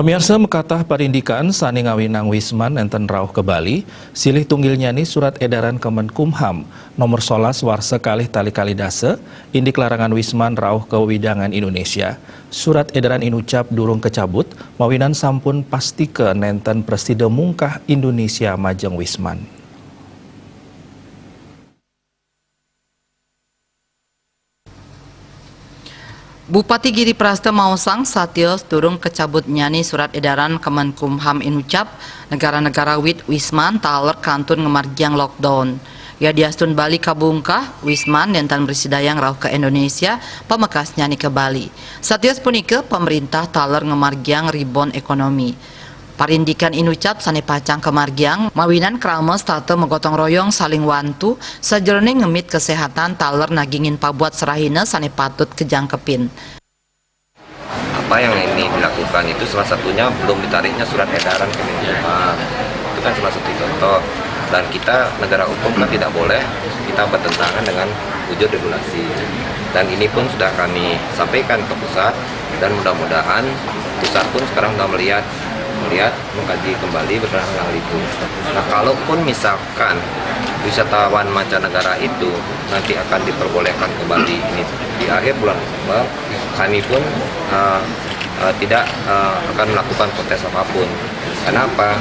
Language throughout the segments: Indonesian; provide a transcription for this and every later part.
Pemirsa mekatah parindikan sani ngawinang Wisman enten rauh ke Bali, silih tunggil nyani surat edaran Kemenkumham nomor 11 warsa kalih tali kalidase, indik larangan Wisman rauh ke widangan Indonesia. Surat edaran inucap durung kecabut, mawinan sampun pastike nenten presiden mungkah Indonesia majeng Wisman. Bupati Giri Prasta Mausang Satios durung kecabut nyani surat edaran Kemenkumham inucap negara-negara wit Wisman taler kantun ngemargiang lockdown. Ya diastun Bali kabungkah Wisman dentan bersidayang rauh ke Indonesia pemekas nyani ke Bali. Satios punike pemerintah taler ngemargiang ribon ekonomi. Parindikan inucap sane pacang kemargiang mawinan krames tate megotong royong saling wantu sajroning ngemit kesehatan taler nagingin pabuat serahina sane patut kejangkepin. Apa yang ini dilakukan itu salah satunya belum ditariknya surat edaran Kemenkumham. Itu kan salah satu contoh. Dan kita negara hukum kan tidak boleh kita bertentangan dengan wujud regulasi. Dan ini pun sudah kami sampaikan ke pusat dan mudah-mudahan pusat pun sekarang sudah melihat mengkaji kembali berdasarkan hal itu. Nah, kalaupun misalkan wisatawan mancanegara itu nanti akan diperbolehkan ke Bali ini di akhir bulan November, kami pun tidak akan melakukan protes apapun. Kenapa?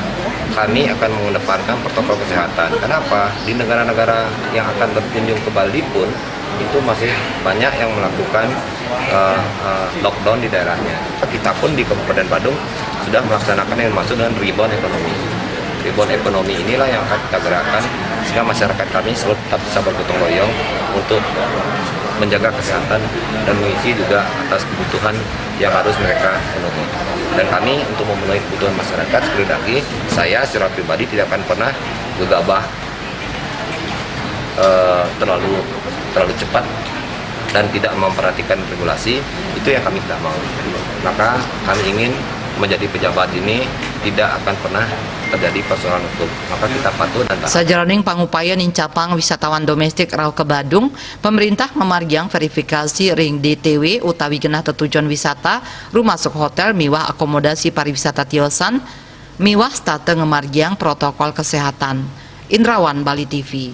Kami akan mengedepankan protokol kesehatan. Kenapa? Di negara-negara yang akan berkunjung ke Bali pun itu masih banyak yang melakukan lockdown di daerahnya. Kita pun di Kabupaten Badung sudah melaksanakan yang dimaksud dengan rebound ekonomi. Rebound ekonomi inilah yang akan kita gerakkan sehingga masyarakat kami selalu tetap bisa bergotong royong untuk menjaga kesehatan dan mengisi juga atas kebutuhan yang harus mereka penuhi. Dan kami untuk memenuhi kebutuhan masyarakat, sekali lagi saya secara pribadi tidak akan pernah gegabah terlalu cepat dan tidak memperhatikan regulasi. Itu yang kami tidak mau. Maka kami ingin menjadi pejabat ini tidak akan pernah terjadi persoalan hukum. Maka kita patuh dan taat. Sajroning pangupaya nincapang wisatawan domestik rauh ke Badung, pemerintah memargiang verifikasi ring DTW utawi genah tetujuan wisata, rumah masuk hotel miwah akomodasi pariwisata tiosan, miwah state ngemargiang protokol kesehatan. Indrawan, Bali TV.